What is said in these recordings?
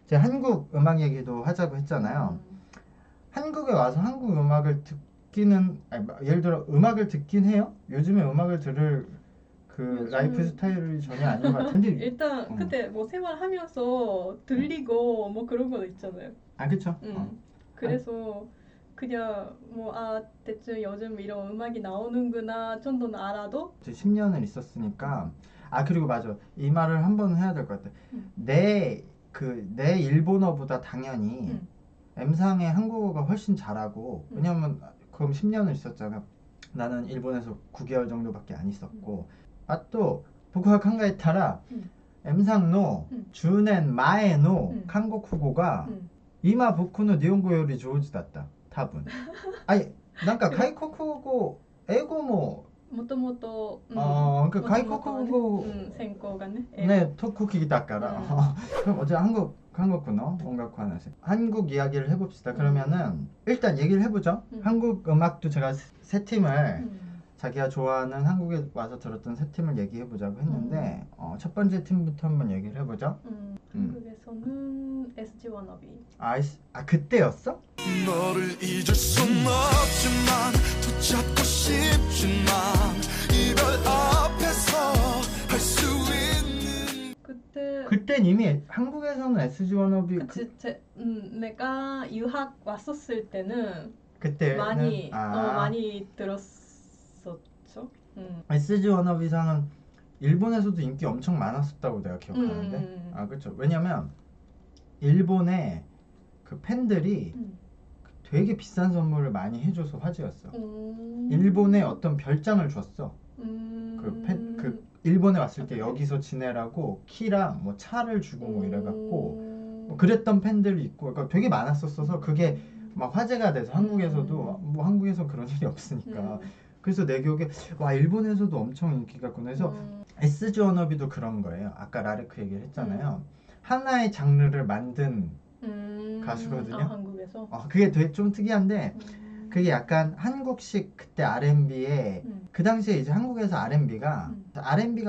제가 한국 음악 얘기도 하자고 했잖아요. 한국에 와서 한국 음악을 듣기는 아니, 예를 들어 음악을 듣긴 해요. 요즘에 음악을 들을 그 라이프 요즘 스타일이 전혀 아닌 것 같은데. 일단 어. 그때 뭐 생활하면서 들리고 뭐 그런 거 있잖아요. 아 그쵸. 한, 그래서 그냥 뭐 아 대충 요즘 이런 음악이 나오는구나 정도는 알아도. 이제 10년을 있었으니까. 아 그리고 맞아, 이 말을 한 번 해야 될 것 같아. 음, 내 일본어보다 당연히 음, M상의 한국어가 훨씬 잘하고, 음, 왜냐면 그럼 10년을 있었잖아. 나는 일본에서 9개월 정도밖에 안 음, 있었고. 아 또 북학 한가에 따라 음, M상노 음, 주넨 마에노 음, 한국국어가 음. 이마 보쿠노 니혼고 요리 조지 다った多分。아니なんか 그래? 外国語英語ももともと、그러니까 もともとはね、外国語専攻がね、英語。 네, 토쿠기다까라. うん。 그럼 어제 한국군어 온갖 하나씩 한국 이야기를 해봅시다. うん。 그러면은 일단 얘기를 해보죠. 음. 한국 음악도 제가 세 팀을, うん。 자기가 좋아하는 한국에 와서 들었던 세 팀을 얘기해보자고 うん。 했는데, 첫 번째 팀부터 한번 얘기를 해보죠. 음. 한국에서는 SG 워너비. 그때였어? 너를 잊을 순 없지만 붙잡고 싶지만 이별 앞에서 할 수 있는 그때 그땐 이미 한국에서는 SG 워너비 그치 내가 유학 왔었을 때는 그때는 많이 들었었죠. SG 워너비상은 일본에서도 인기 엄청 많았었다고 내가 기억하는데. 음. 아 그렇죠. 왜냐면 일본의 그 팬들이 음. 되게 비싼 선물을 많이 해줘서 화제였어. 음. 일본에 어떤 별장을 줬어. 음. 그 일본에 왔을 때 여기서 지내라고 키랑 뭐 차를 주고 뭐 이래갖고 뭐 그랬던 팬들이 있고, 그러니까 되게 많았었어서 그게 막 화제가 돼서 한국에서도, 뭐 한국에서 그런 일이 없으니까. 그래서 내 기억에 와 일본에서도 엄청 인기가 있구나 해서. SG 워너비도 그런 거예요. 아까 라르크 얘기를 했잖아요. 하나의 장르를 만든 가수거든요. 한국에서. 그게 되게 좀 특이한데, 음. 그게 약간 한국식 그때 R&B에, 그 당시에 이제 한국에서 R&B가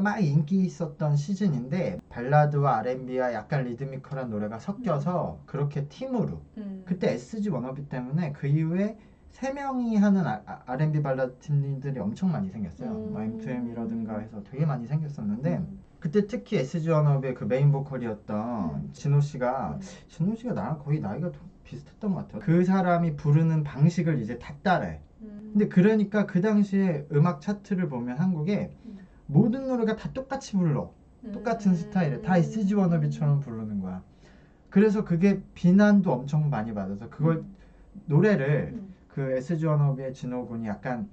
막 인기 있었던 시즌인데, 발라드와 R&B와 약간 리드미컬한 노래가 섞여서 그렇게 팀으로, 그때 SG 워너비 때문에 그 이후에 세 명이 하는 R&B 발라드 팀들이 엄청 많이 생겼어요. 뭐 M2M이라든가 해서 되게 많이 생겼었는데, 그때 특히 SG 워너비의 그 메인 보컬이었던 진호 씨가 나랑 거의 나이가 비슷했던 것 같아요. 그 사람이 부르는 방식을 이제 다 따라해. 근데 그러니까 그 당시에 음악 차트를 보면 한국에 모든 노래가 다 똑같이 불러. 똑같은 스타일에 다 SG 워너비처럼 부르는 거야. 그래서 그게 비난도 엄청 많이 받아서 그걸 노래를, 그 SG 워너비의 진호 군이 약간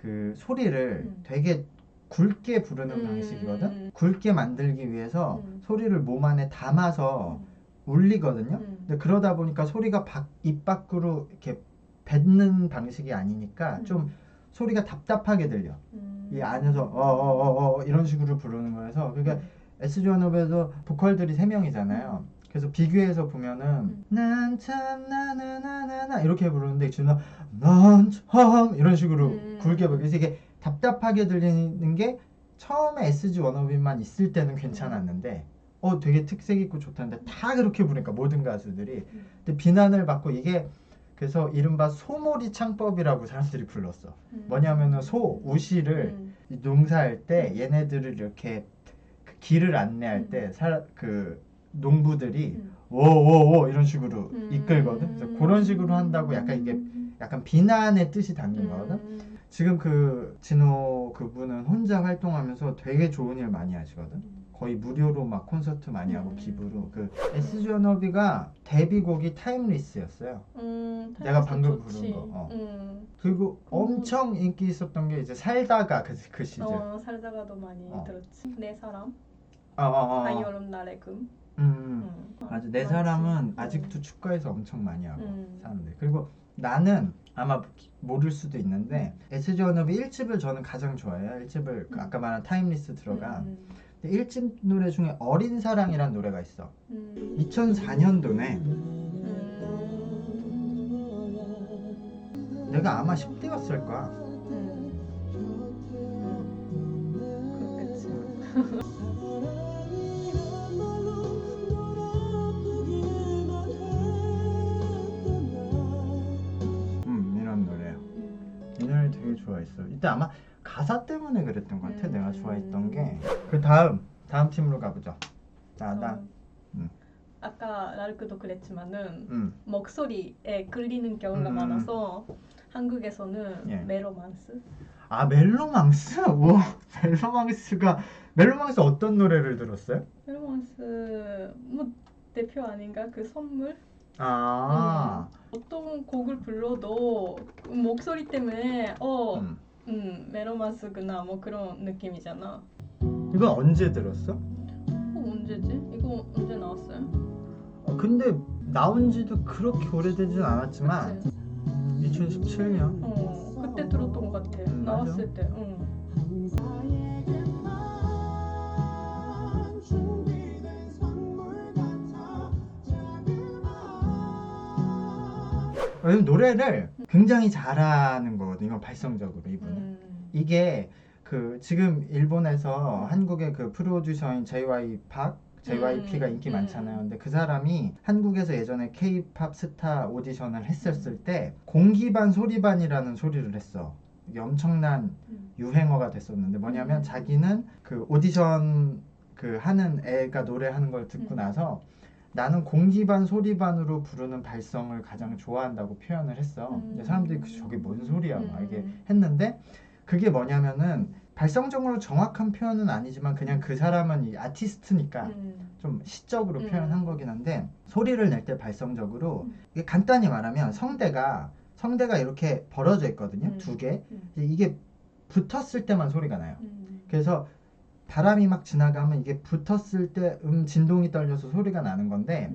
그 소리를 되게 굵게 부르는 방식이거든. 굵게 만들기 위해서 소리를 몸 안에 담아서 울리거든요. 근데 그러다 보니까 소리가 입 밖으로 이렇게 뱉는 방식이 아니니까 좀 소리가 답답하게 들려. 이 안에서 이런 식으로 부르는 거여서. 그게 SG 워너비에서 보컬들이 3명이잖아요. 그래서 비교해서 보면은 난 참 나나나나나 이렇게 부르는데 지금 난 참 이런 식으로 굵게 부르고, 그래서 이게 답답하게 들리는 게 처음에 SG 워너비만 있을 때는 괜찮았는데 되게 특색 있고 좋다는데 다 그렇게 부르니까 모든 가수들이. 근데 비난을 받고, 이게 그래서 이른바 소몰이 창법이라고 사람들이 불렀어. 뭐냐면은 우시를 농사할 때 얘네들을 이렇게 그 길을 안내할 때 그 농부들이 워워워 이런 식으로 이끌거든. 그래서 그런 식으로 한다고 약간 이게 약간 비난의 뜻이 담긴 거거든. 지금 그 진호 그분은 혼자 활동하면서 되게 좋은 일 많이 하시거든. 거의 무료로 막 콘서트 많이 하고 기부로. 그 SG 워너비가 데뷔곡이 타임리스였어요. 내가 방금 부른 거. 그리고 엄청 인기 있었던 게 이제 살다가 그 시즌. 살다가도 많이 들었지. 내 사람. 한여름 날의 금. 맞아. 내 사람은 아직도 축가에서 엄청 많이 하고 사람들. 그리고 나는 아마 모를 수도 있는데 SG 워너비 1집을 저는 가장 좋아해요. 1집을 아까 말한 타임리스 들어간. 1집 노래 중에 어린 사랑이란 노래가 있어. 2004년도네. 내가 아마 10대였을 거야. 그렇겠지. 그때 아마 가사 때문에 그랬던 것 같아. 내가 좋아했던 게. 음. 그 다음 팀으로 가보죠. 나 아까 라르크도 그랬지만은 음. 목소리에 끌리는 경우가 많아서 한국에서는 예. 멜로망스. 아 멜로망스? 우와 멜로망스 어떤 노래를 들었어요? 멜로망스 뭐 대표 아닌가? 그 선물? 아 어떤 곡을 불러도 목소리 때문에 멜로망스구나 뭐 그런 느낌이잖아. 이건 언제 들었어? 언제지? 이거 언제 나왔어요? 근데 나온 지도 그렇게 오래되진 않았지만 그치? 2017년 그때 들었던 것 같아. 나왔을 맞아. 때. 왜냐면 노래를 굉장히 잘하는 거거든요. 이건 발성적으로 이분은. 이게 그 지금 일본에서 한국의 그 프로듀서인 JYP가 인기 많잖아요. 근데 그 사람이 한국에서 예전에 K-팝 스타 오디션을 했었을 때 공기반 소리반이라는 소리를 했어. 이게 엄청난 유행어가 됐었는데 뭐냐면 자기는 그 오디션 그 하는 애가 노래하는 걸 듣고 나서 나는 공기반 소리반으로 부르는 발성을 가장 좋아한다고 표현을 했어. 근데 사람들이 저게 뭔 소리야 막 이게 했는데 그게 뭐냐면은 발성적으로 정확한 표현은 아니지만 그냥 그 사람은 이 아티스트니까 좀 시적으로 표현한 거긴 한데 소리를 낼 때 발성적으로 이게 간단히 말하면 성대가 이렇게 벌어져 있거든요. 두 개. 이게 붙었을 때만 소리가 나요. 그래서 바람이 막 지나가면 이게 붙었을 때 진동이 떨려서 소리가 나는 건데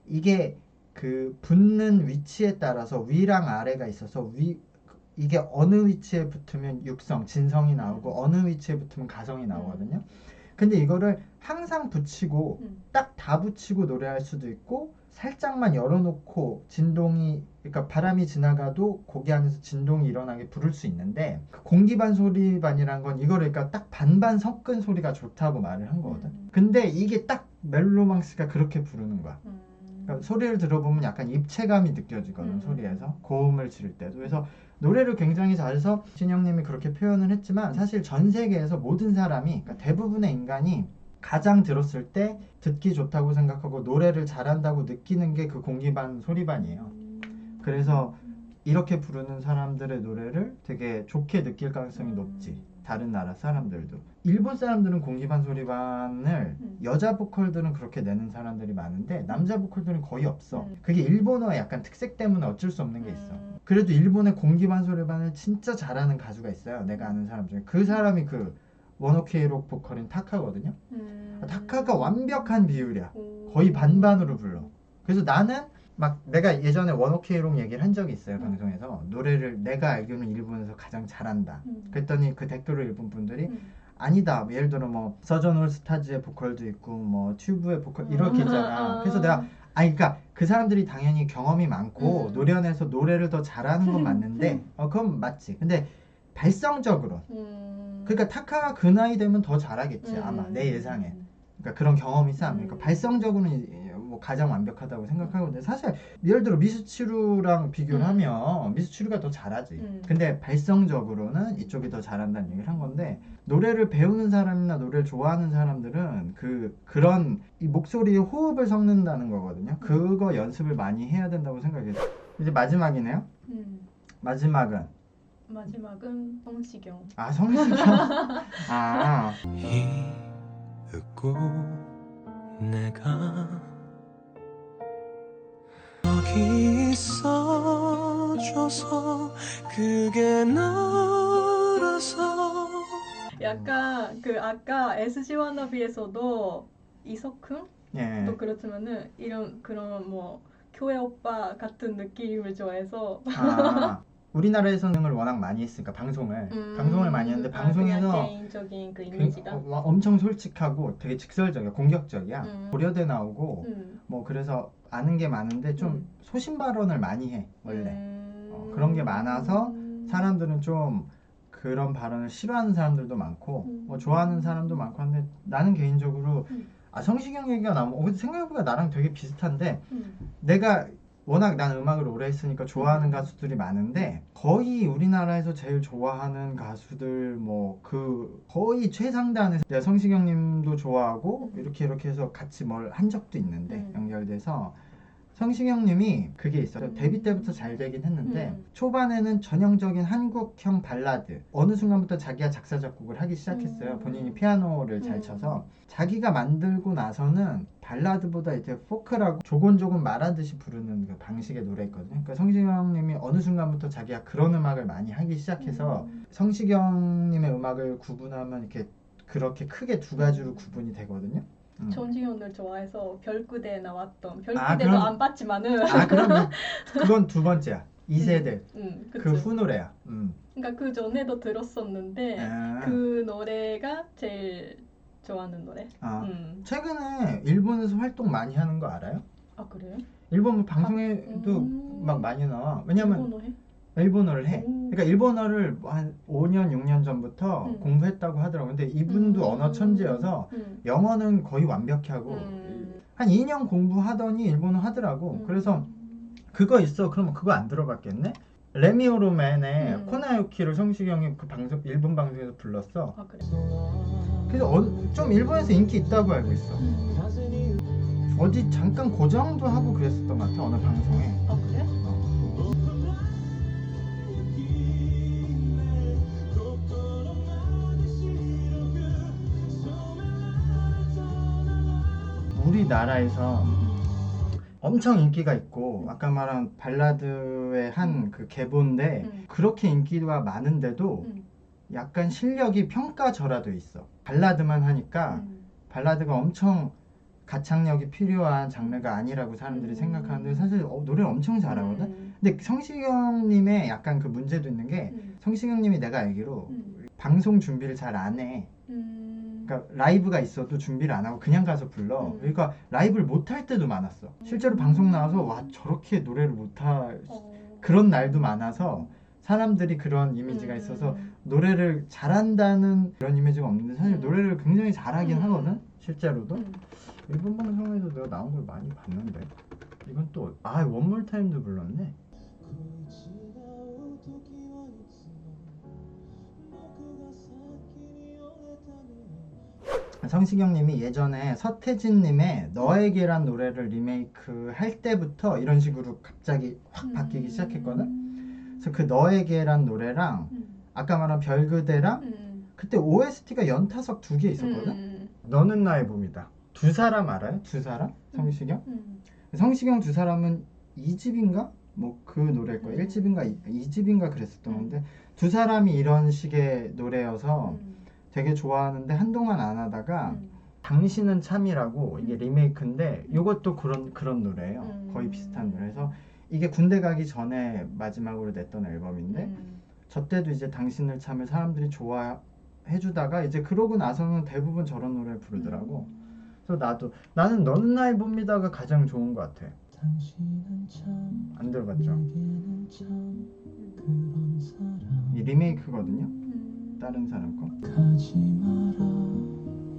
이게 그 붙는 위치에 따라서 위랑 아래가 있어서 이게 어느 위치에 붙으면 육성, 진성이 나오고 어느 위치에 붙으면 가성이 나오거든요. 근데 이거를 항상 붙이고 딱 다 붙이고 노래할 수도 있고 살짝만 열어놓고 그러니까 바람이 지나가도 고개 안에서 진동이 일어나게 부를 수 있는데 그 공기반 소리반이란 건 이거를 그러니까 딱 반반 섞은 소리가 좋다고 말을 한 거거든. 근데 이게 딱 멜로망스가 그렇게 부르는 거야. 그러니까 소리를 들어보면 약간 입체감이 느껴지거든. 소리에서 고음을 지를 때도. 그래서 노래를 굉장히 잘해서 진영님이 그렇게 표현을 했지만 사실 전 세계에서 모든 사람이 그러니까 대부분의 인간이 가장 들었을 때 듣기 좋다고 생각하고 노래를 잘한다고 느끼는 게 그 공기반 소리반이에요. 그래서 이렇게 부르는 사람들의 노래를 되게 좋게 느낄 가능성이 높지. 다른 나라 사람들도. 일본 사람들은 공기반 소리반을 여자 보컬들은 그렇게 내는 사람들이 많은데 남자 보컬들은 거의 없어. 그게 일본어의 약간 특색 때문에 어쩔 수 없는 게 있어. 그래도 일본의 공기반 소리반을 진짜 잘하는 가수가 있어요. 내가 아는 사람 중에. 그 사람이 그 원오케이록 보컬인 타카거든요. 타카가 완벽한 비율이야. 거의 반반으로 불러. 그래서 나는 막 내가 예전에 원오케이록 얘기를 한 적이 있어요. 방송에서. 노래를 내가 알기로는 일본에서 가장 잘한다. 그랬더니 그 댓글을 일본 분들이 아니다. 예를 들어 뭐 서전 올스타즈의 보컬도 있고 뭐 튜브의 보컬 이렇게 있잖아. 그래서 내가 그러니까 그 사람들이 당연히 경험이 많고 노련해서 노래를 더 잘하는 건 맞는데 그건 맞지. 근데 발성적으로 그러니까 타카가 그 나이 되면 더 잘하겠지 아마 내 예상에. 그러니까 그런 경험이 쌓으면 그러니까 발성적으로는 뭐 가장 완벽하다고 생각하고 근데 사실 예를 들어 미스치루랑 비교를 하면 미스치루가 더 잘하지. 근데 발성적으로는 이쪽이 더 잘한다는 얘기를 한 건데 노래를 배우는 사람이나 노래를 좋아하는 사람들은 그런 이 목소리에 호흡을 섞는다는 거거든요. 그거 연습을 많이 해야 된다고 생각해요. 이제 마지막이네요. 마지막은 성시경. 성시경. 잊고 내가 여기 있어줘서 그게 너라서 약간 그 아까 SG 워너비에서도 이석훈? 예. 또 그렇지만은 그런 뭐 교회 오빠 같은 느낌을 좋아해서 우리나라에서는 워낙 많이 했으니까 방송을 많이 했는데 방송에서 그냥 개인적인 그 이미지가 엄청 솔직하고 되게 직설적이야. 공격적이야. 고려대 나오고 뭐 그래서 아는 게 많은데 좀 소신 발언을 많이 해 원래. 그런 게 많아서 사람들은 좀 그런 발언을 싫어하는 사람들도 많고 뭐 좋아하는 사람도 많고 한데 나는 개인적으로 성시경 얘기가 나오면 근데 생각해보니까 나랑 되게 비슷한데 내가 워낙 난 음악을 오래 했으니까 좋아하는 가수들이 많은데 거의 우리나라에서 제일 좋아하는 가수들 뭐 그 거의 최상단에서 내가 성시경님도 좋아하고 이렇게 해서 같이 뭘 한 적도 있는데 연결돼서 성시경님이 그게 있어요. 데뷔 때부터 잘 되긴 했는데 초반에는 전형적인 한국형 발라드 어느 순간부터 자기가 작사 작곡을 하기 시작했어요. 본인이 피아노를 잘 쳐서 자기가 만들고 나서는 발라드보다 이제 포크라고 조곤조곤 말하듯이 부르는 그 방식의 노래였거든요. 그러니까 성시경님이 어느 순간부터 자기가 그런 음악을 많이 하기 시작해서 성시경님의 음악을 구분하면 이렇게 그렇게 크게 두 가지로 구분이 되거든요. 전지현을 좋아해서 별그대에 나왔던 별그대도 아, 그럼- 안 봤지만은 아 그럼 그건 두 번째야. 2세대 그치. 그 후 노래야. 그러니까 그 전에도 들었었는데 아. 그 노래가 제일 좋아하는 노래. 아, 최근에 일본에서 활동 많이 하는 거 알아요? 아 그래요? 일본 뭐 방송에도 막 많이 나와. 왜냐면 일본어 해? 일본어를 해. 오. 그러니까 일본어를 한 5년, 6년 전부터 공부했다고 하더라고요. 근데 이분도 언어 천재여서 영어는 거의 완벽히 하고 한 2년 공부하더니 일본어 하더라고. 그래서 그거 있어. 그러면 그거 안 들어봤겠네? 레미오로맨의 코나유키를 성시경이 그 방송 일본 방송에서 불렀어. 아 그래? 그래서 좀 일본에서 인기 있다고 알고 있어. 어디 잠깐 고정도 하고 그랬었던 것 같아. 어느 방송에. 아 그래? 우리나라에서 엄청 인기가 있고 아까 말한 발라드의 한 그 계보인데 그렇게 인기가 많은데도 약간 실력이 평가절하돼 있어. 발라드만 하니까 발라드가 엄청 가창력이 필요한 장르가 아니라고 사람들이 생각하는데 사실 노래를 엄청 잘하거든. 근데 성시경님의 약간 그 문제도 있는 게 성시경님이 내가 알기로 방송 준비를 잘 안 해. 그러니까 라이브가 있어도 준비를 안 하고 그냥 가서 불러. 그러니까 라이브를 못 할 때도 많았어. 실제로 방송 나와서 와 저렇게 노래를 못할 그런 날도 많아서 사람들이 그런 이미지가 있어서 노래를 잘한다는 그런 이미지가 없는데 사실 노래를 굉장히 잘하긴 하거든. 실제로도. 일본 방송에서 내가 나온 걸 많이 봤는데 이건 또 원몰 타임도 불렀네. 성시경님이 예전에 서태진님의 너에게란 노래를 리메이크 할 때부터 이런 식으로 갑자기 확 바뀌기 시작했거든. 그래서 그 너에게란 노래랑 아까 말한 별그대랑 그때 OST가 연타석 2개 있었거든. 너는 나의 봄이다. 두 사람 알아요? 두 사람? 성시경? 성시경 두 사람은 2집인가? 뭐 그 노래일 거야. 1집인가 2집인가 그랬었던 건데 두 사람이 이런 식의 노래여서 되게 좋아하는데 한동안 안 하다가 당신은 참이라고 이게 리메이크인데 이것도 그런 노래예요. 거의 비슷한 노래에서 이게 군대 가기 전에 마지막으로 냈던 앨범인데 저 때도 이제 당신을 참을 사람들이 좋아해주다가 이제 그러고 나서는 대부분 저런 노래를 부르더라고. 그래서 나는 너는 나의 봄이다가 가장 좋은 것 같아. 안 들어봤죠? 이 리메이크거든요. 다른 사람 거. 가지 마라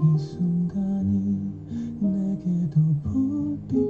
이 순간이 내게도 불빛